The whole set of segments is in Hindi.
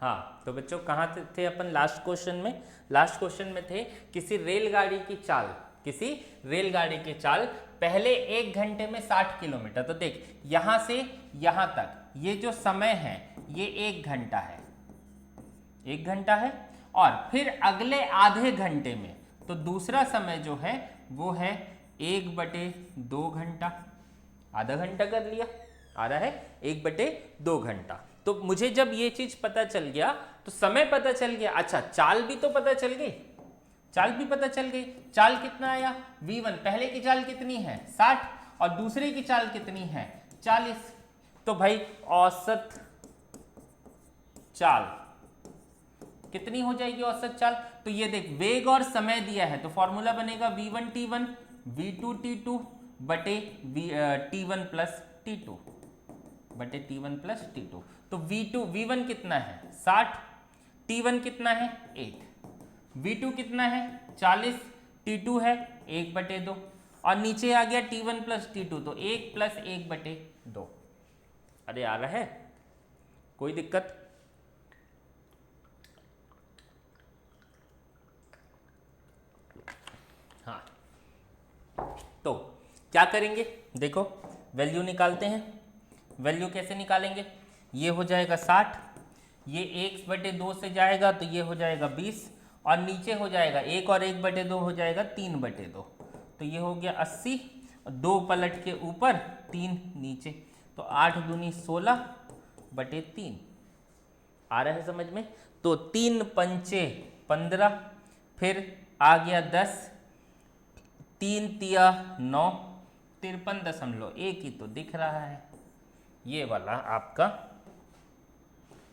हाँ, तो बच्चों कहाँ थे अपन लास्ट क्वेश्चन में? लास्ट क्वेश्चन में थे किसी रेलगाड़ी की चाल पहले 1 घंटे में 60 किलोमीटर। तो देख यहां से यहां तक ये जो समय है ये 1 घंटा है, 1 घंटा है। और फिर अगले आधे घंटे में तो दूसरा समय जो है वो है 1/2 घंटा, आधा घंटा कर लिया, आ रहा है 1/2 घंटा। तो मुझे जब ये चीज पता चल गया तो समय पता चल गया। अच्छा, चाल भी तो पता चल गई, चाल भी पता चल गई। चाल कितना आया v1, पहले की चाल कितनी है 60 और दूसरे की चाल कितनी है 40। तो भाई औसत चाल कितनी हो जाएगी औसत चाल? तो ये देख वेग और समय दिया है तो फॉर्मूला बनेगा v1 t1 v2 t2 बटे t1 प्लस t2 बटे t1 प्लस t2। तो v1 कितना है 60, t1 कितना है 8, v2 कितना है 40, t2 है 1/2 और नीचे आ गया t1 प्लस t2 तो 1 प्लस 1/2। अरे आ रहा है, कोई दिक्कत? हाँ, तो क्या करेंगे देखो, वैल्यू निकालते हैं। वैल्यू कैसे निकालेंगे? ये हो जाएगा 60, ये 1/2 से जाएगा तो ये हो जाएगा 20 और नीचे हो जाएगा 1 और 1/2 हो जाएगा 3/2। तो ये हो गया 80, 2 पलट के ऊपर 3 नीचे, तो 8 दूनी 16/3। आ रहा है समझ में? तो 3 पंचे 15, फिर आ गया 10, 3 तिया 9, 53.1 ही तो दिख रहा है। ये वाला आपका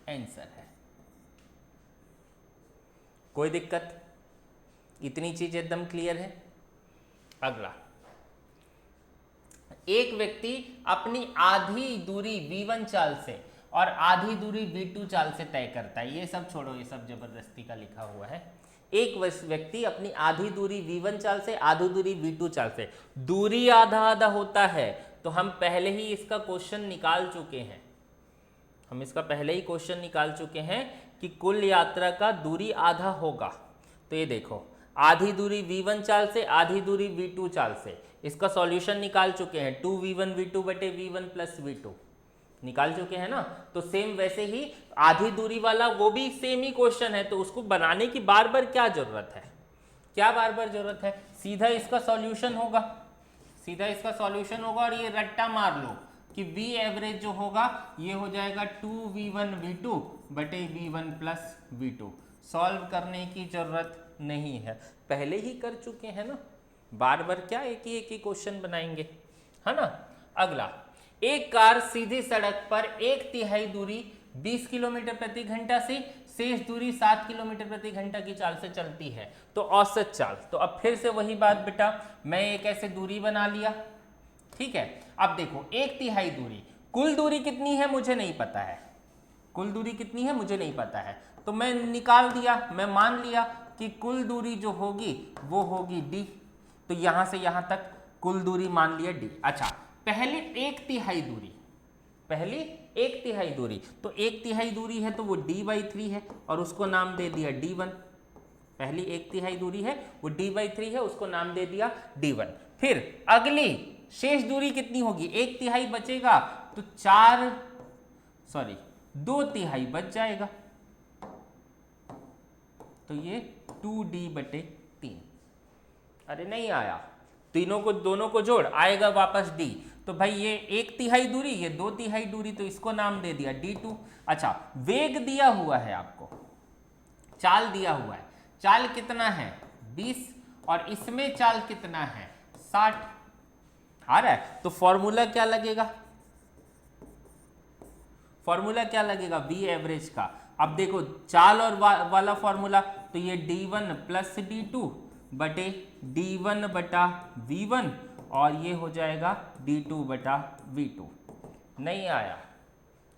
आंसर है। कोई दिक्कत? इतनी चीज एकदम क्लियर है। अगला, एक व्यक्ति अपनी आधी दूरी v1 चाल से और आधी दूरी v2 चाल से तय करता है। ये सब छोड़ो, ये सब जबरदस्ती का लिखा हुआ है। एक व्यक्ति अपनी आधी दूरी v1 चाल से आधी दूरी v2 चाल से, दूरी आधा आधा होता है तो हम पहले ही इसका क्वेश्चन निकाल चुके हैं। हम इसका पहले ही क्वेश्चन निकाल चुके हैं कि कुल यात्रा का दूरी आधा होगा। तो ये देखो, आधी दूरी v1 चाल से आधी दूरी v2 चाल से, इसका सॉल्यूशन निकाल चुके हैं 2v1 v2 बटे v1 प्लस v2 निकाल चुके हैं ना। तो सेम वैसे ही आधी दूरी वाला वो भी सेम ही क्वेश्चन है, तो उसको बनाने की बार बार क्या जरूरत है? क्या बार बार जरूरत है? सीधा इसका सॉल्यूशन होगा, सीधा इसका सॉल्यूशन होगा और ये रट्टा मार लो कि v एवरेज जो होगा ये हो जाएगा 2v1 v2 बटे v1 प्लस v2। सॉल्व करने की जरूरत नहीं है, पहले ही कर चुके हैं ना, बार बार क्या एक ही क्वेश्चन बनाएंगे, है ना। अगला, एक कार सीधी सड़क पर 1/3 दूरी 20 किलोमीटर प्रति घंटा से शेष दूरी 7 किलोमीटर प्रति घंटा की चाल से चलती है, तो औसत चाल। तो अब फिर से वही बात बेटा, मैं एक ऐसे दूरी बना लिया, ठीक है। अब देखो 1/3 दूरी, कुल दूरी कितनी है मुझे नहीं पता है, कुल दूरी कितनी है मुझे नहीं पता है, तो मैं निकाल दिया, मैं मान लिया कि कुल दूरी जो होगी वो होगी d। तो यहां से यहां तक कुल दूरी मान लिया d। अच्छा, पहले 1/3 दूरी, पहली 1/3 दूरी, तो 1/3 दूरी है तो वो d/3 है और उसको नाम दे दिया d1। पहली 1/3 दूरी है वो d/3 है, उसको नाम दे दिया d1। फिर अगली शेष दूरी कितनी होगी? 1/3 बचेगा तो 2/3 बच जाएगा, तो ये 2d/3। अरे नहीं आया, तीनों को दोनों को जोड़, आएगा वापस d। तो भाई ये 1/3 दूरी, ये 2/3 दूरी, तो इसको नाम दे दिया d2। अच्छा, वेग दिया हुआ है आपको, चाल दिया हुआ है, चाल कितना है 20 और इसमें चाल कितना है 60। आ रहा है? तो फॉर्मूला क्या लगेगा? फॉर्मूला क्या लगेगा v एवरेज का? अब देखो चाल और वाला फॉर्मूला, तो ये d1 प्लस d2 बटे d1 बटा v1 और ये हो जाएगा d2 बटा v2। नहीं आया,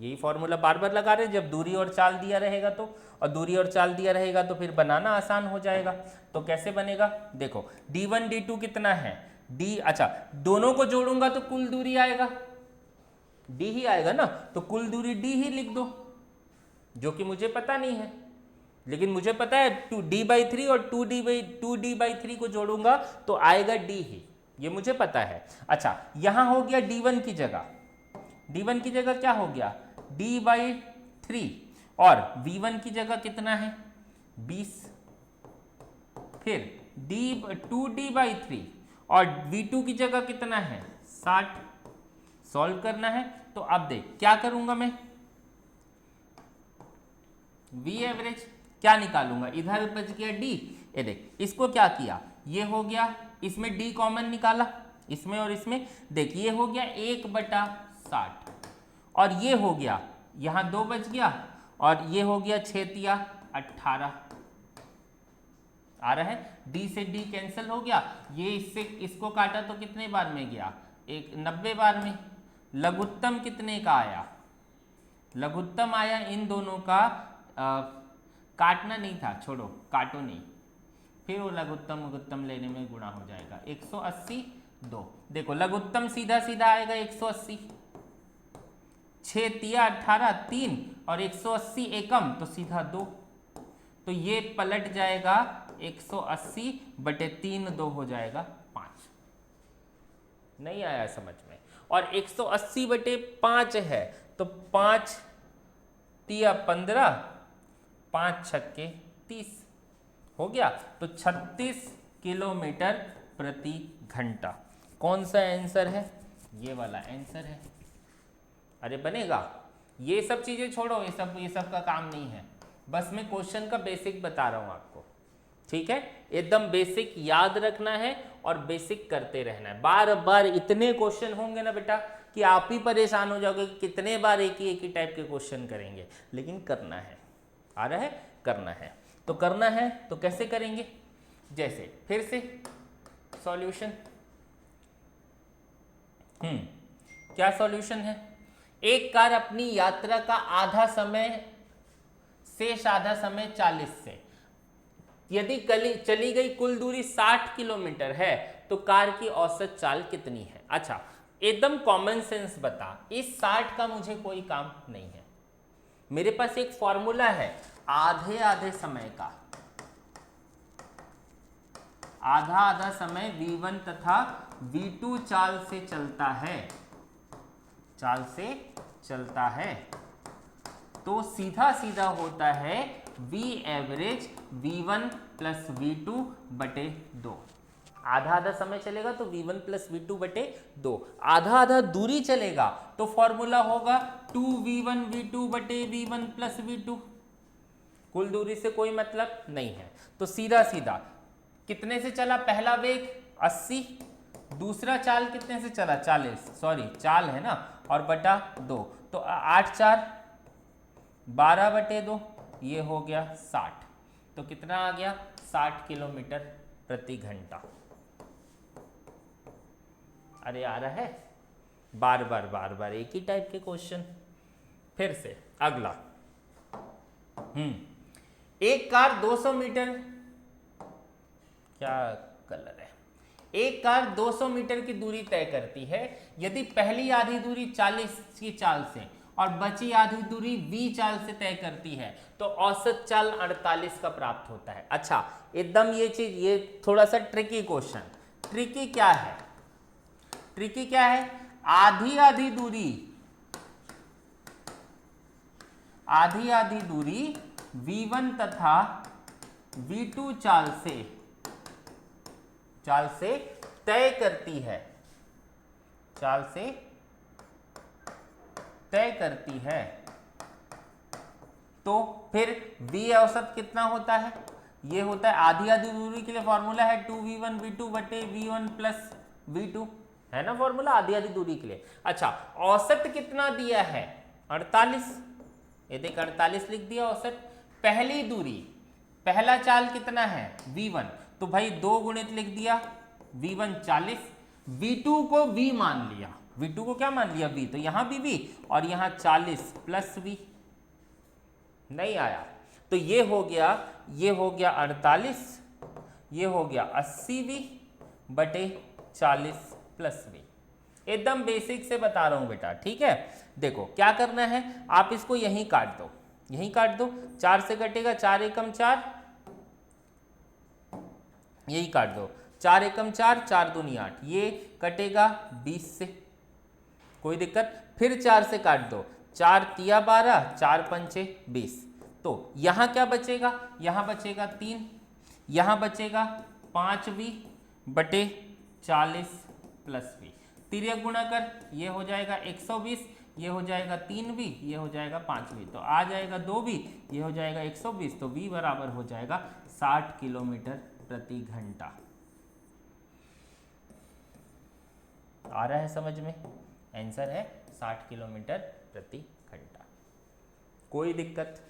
यही फॉर्मूला बार बार लगा रहे, जब दूरी और चाल दिया रहेगा तो, और दूरी और चाल दिया रहेगा तो फिर बनाना आसान हो जाएगा। तो कैसे बनेगा? देखो d1 d2 कितना है d, अच्छा दोनों को जोड़ूंगा तो कुल दूरी आएगा d ही आएगा ना, तो कुल दूरी d ही लिख दो, जो कि मुझे पता नहीं है, लेकिन मुझे पता है d/3 और 2d/3 को जोड़ूंगा तो आएगा d ही, ये मुझे पता है। अच्छा, यहां हो गया d1 की जगह, d1 की जगह क्या हो गया d/3 और v1 की जगह कितना है 20, फिर 2d/3 और v2 की जगह कितना है 60। सॉल्व करना है तो अब देख क्या करूंगा मैं, v एवरेज क्या निकालूंगा, इधर बच गया d, ये देख इसको क्या किया, ये हो गया, इसमें d कॉमन निकाला, इसमें और इसमें, देख ये हो गया 1/60 और ये हो गया, यहां 2 बच गया और ये हो गया 6×18 आ रहा है, d से d कैंसिल हो गया, ये इससे इसको काटा तो कितने बार में गया 90 बार में। लघुत्तम कितने का आया, लघुत्तम आया इन दोनों का काटना नहीं था, छोड़ो काटो नहीं, फिर वो लघुत्तम लेने में गुणा हो जाएगा 180 2। देखो लघुत्तम सीधा सीधा आएगा 180, 6×18 3 और 180 एकम तो सीधा 2, तो ये पलट जाएगा 180/3 2 हो जाएगा 5। नहीं आया समझ में, और 180/5 है तो 5×3 15, 5×6 30 हो गया, तो 36 किलोमीटर प्रति घंटा। कौन सा आंसर है, ये वाला आंसर है। अरे बनेगा, ये सब चीजें छोड़ो, ये सब का काम नहीं है, बस मैं क्वेश्चन का बेसिक बता रहा हूं आपको, ठीक है। एकदम बेसिक याद रखना है और बेसिक करते रहना है। बार बार इतने क्वेश्चन होंगे ना बेटा कि आप ही परेशान हो जाओगे कि कितने बार एक ही टाइप के क्वेश्चन करेंगे, लेकिन करना है, आ रहा है, करना है तो करना है। तो कैसे करेंगे, जैसे फिर से सॉल्यूशन, क्या सॉल्यूशन है, एक कार अपनी यात्रा का आधा समय शेष आधा समय 40 से, यदि चली गई कुल दूरी 60 किलोमीटर है तो कार की औसत चाल कितनी है। अच्छा एकदम कॉमन सेंस बता, इस 60 का मुझे कोई काम नहीं है, मेरे पास एक फॉर्मूला है आधे आधे समय का, आधा आधा समय v1 तथा v2 चाल से चलता है तो सीधा सीधा होता है v average v1 plus v2/2। आधा आधा समय चलेगा तो v1 प्लस v2/2, आधा आधा दूरी चलेगा तो फॉर्मूला होगा 2v1 v2/v1 प्लस v2। कुल दूरी से कोई मतलब नहीं है, तो सीधा सीधा कितने से चला, पहला वेग 80, दूसरा चाल कितने से चला 40, सॉरी चाल है ना, और बटा 2, तो 8×4 12/2, ये हो गया 60, तो कितना आ गया 60 किलोमीटर प्रति घंटा। अरे आ रहा है, बार बार एक ही टाइप के क्वेश्चन। फिर से अगला, एक कार 200 मीटर, क्या कलर है, एक कार 200 मीटर की दूरी तय करती है, यदि पहली आधी दूरी 40 की चाल से और बची आधी दूरी v चाल से तय करती है तो औसत चाल 48 का प्राप्त होता है। अच्छा एकदम ये चीज, ये थोड़ा सा ट्रिकी क्वेश्चन, ट्रिकी क्या है, ट्रिकी क्या है, आधी आधी दूरी v1 तथा v2 चाल से तय करती है, तो फिर v औसत कितना होता है, ये होता है आधी आधी दूरी के लिए फॉर्मूला है 2v1 v2/v1 प्लस v2, है ना फॉर्मूला आधी आधी दूरी के लिए। अच्छा औसत कितना दिया है 48, ये देख 48 लिख दिया औसत। पहली दूरी, पहला चाल कितना है v1, तो भाई 2 गुणित लिख दिया, v1 40, v2 को v मान लिया, v2 को क्या मान लिया v, तो यहां भी v और यहां 40 प्लस v, नहीं आया तो ये हो गया 48, ये हो गया 80v/40 प्लस v। एकदम बेसिक से बता रहा हूं बेटा, ठीक है। देखो क्या करना है, आप इसको यहीं काट दो, यहीं काट दो, 4 से कटेगा 4 एकम 4, यही काट दो, 4 एकम 4, 4 दूनी 8, ये कटेगा 20 से, कोई दिक्कत। फिर 4 से काट दो, 4 तिया 12, 4 पंचे 20, तो यहाँ क्या बचेगा, यहाँ बचेगा 3, यहाँ बचेगा 5v बटे 40 प्लस v, तिर्यक गुणा कर, ये हो जाएगा 120, ये हो जाएगा 3v, ये हो जाएगा 5v, तो आ जाएगा 2v, ये हो जाएगा 120, तो v बराबर हो जाएगा 60 किलोमीटर प्रति घंटा। आ रहा है समझ में? आंसर है 60 किलोमीटर प्रति घंटा। कोई दिक्कत?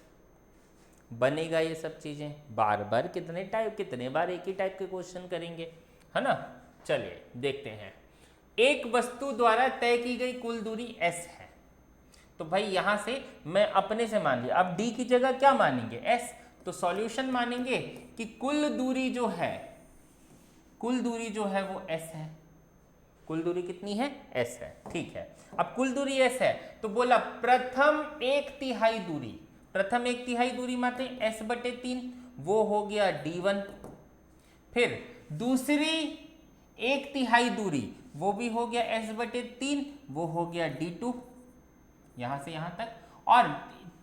बनेगा ये सब चीजें, बार बार कितने बार एक ही टाइप के क्वेश्चन करेंगे, है ना। चलिए देखते हैं। एक वस्तु द्वारा तय की गई कुल दूरी s है, तो भाई यहां से मैं अपने से मान लिया, अब d की जगह क्या मानेंगे, s, तो सॉल्यूशन मानेंगे कि कुल दूरी जो है वो s है। कुल दूरी कितनी है, s है, ठीक है। अब कुल दूरी s है तो बोला प्रथम एक तिहाई दूरी माते s बटे 3, वो हो गया d1। फिर दूसरी एक तिहाई दूरी वो भी हो गया s बटे 3, वो हो गया d2, यहां से यहां तक। और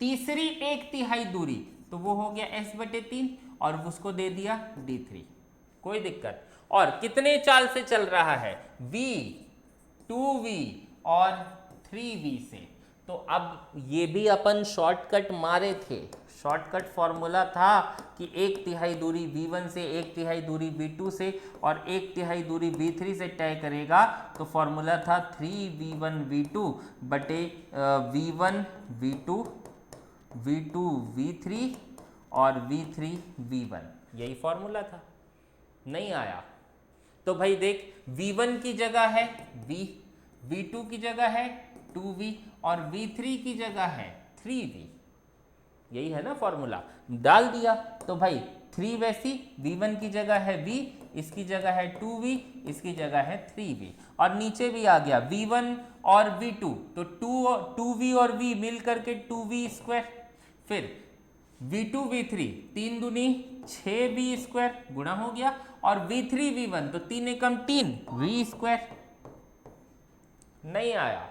तीसरी एक तिहाई दूरी तो वो हो गया s बटे 3 और उसको दे दिया d3, कोई दिक्कत। और कितने चाल से चल रहा है, v, 2v और 3v से, तो अब ये भी अपन शॉर्टकट मारे थे। शॉर्टकट फॉर्मूला था कि एक तिहाई दूरी v1 से, एक तिहाई दूरी v2 से और एक तिहाई दूरी v3 से तय करेगा, तो फॉर्मूला था 3v1 v2 बटे v1 v2, v2 v3 और v3 v1, यही फॉर्मूला था। नहीं आया तो भाई देख, v1 की जगह है v, v2 की जगह है 2v और v3 की जगह है 3v, यही है ना फॉर्मूला, डाल दिया। तो भाई 3 वैसी, v1 की जगह है v, इसकी जगह है 2v, इसकी जगह है 3v, और नीचे भी आ गया v1 और v2, तो 2v और v मिल करके 2v स्क्वायर, फिर v2 v3 3 दूनी 6v स्क्वायर गुणा हो गया, और v3 v1 तो 3 एकम 3 v स्क्वायर। नहीं आया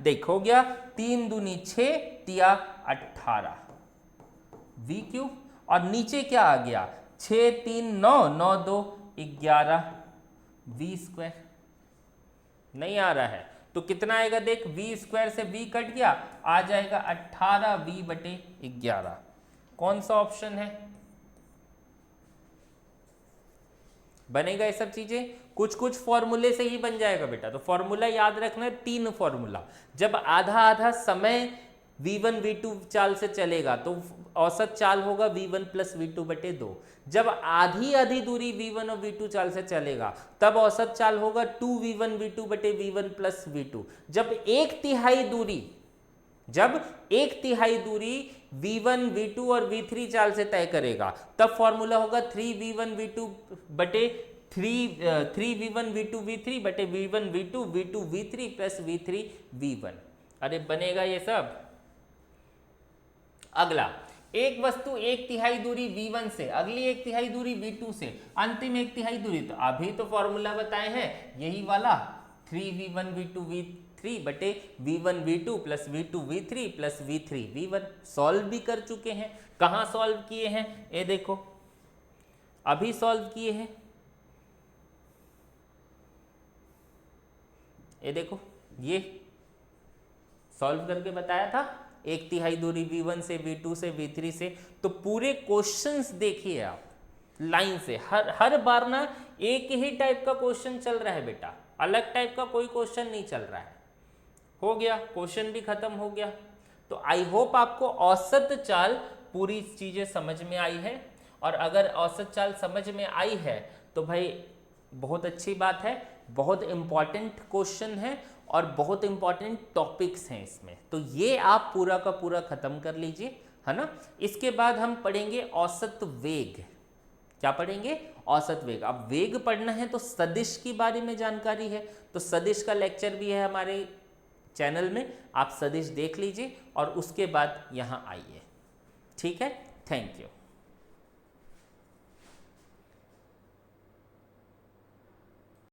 देख, हो गया 3 दूनी 6 तिया 18 v क्यूब, और नीचे क्या आ गया 6 3 9 9 2 11 v स्क्वायर। नहीं आ रहा है तो कितना आएगा देख, v स्क्वायर से v कट गया, आ जाएगा 18v बटे 11। कौन सा ऑप्शन है? बनेगा ये सब चीजें, कुछ फॉर्मूले से ही बन जाएगा बेटा। तो फॉर्मूला याद रखना है, 3 फॉर्मूला। जब आधा समय v1 v2 चाल से चलेगा तो औसत चाल होगा v1 प्लस v2 बटे 2। जब आधी दूरी v1 और v2 चाल से चलेगा तब औसत चाल होगा 2v1 v2 बटे v1 प्लस v2। जब एक तिहाई दूरी v1 v2 और v3 चाल से तय करेगा तब फॉर्मूला होगा 3v1 v2 बटे 3v1 v2 v3 बटे v1 v2 v2 v3 plus v3 v1। अरे बनेगा ये सब। अगला, एक वस्तु एक तिहाई दूरी v1 से, अगली एक तिहाई दूरी v2 से, अंतिम एक तिहाई दूरी, तो अभी तो फॉर्मूला बताए हैं यही वाला 3v1 v2 v3 बटे v1 v2 plus v2 v3 plus v3 v1। Solve भी कर चुके हैं। कहाँ सॉल्व किए हैं, ये देखो, अभी सॉल्व किए हैं, ये देखो, ये सॉल्व करके बताया था एक तिहाई दूरी v1 से, v2 से, v3 से। तो पूरे क्वेश्चंस देखिए आप लाइन से, हर बार ना एक ही टाइप का क्वेश्चन चल रहा है बेटा, अलग टाइप का कोई क्वेश्चन नहीं चल रहा है। हो गया, क्वेश्चन भी खत्म हो गया। तो आई होप आपको औसत चाल पूरी चीजें समझ में आई है, और अगर औसत चाल समझ में आई है तो भाई बहुत अच्छी बात है। बहुत इंपॉर्टेंट क्वेश्चन है और बहुत इंपॉर्टेंट टॉपिक्स हैं इसमें, तो ये आप पूरा का पूरा खत्म कर लीजिए, है ना। इसके बाद हम पढ़ेंगे औसत वेग। क्या पढ़ेंगे? औसत वेग। अब वेग पढ़ना है तो सदिश के बारे में जानकारी है, तो सदिश का लेक्चर भी है हमारे चैनल में आप सदिश देख लीजिए और उसके बाद यहाँ आइए। ठीक है, थैंक यू।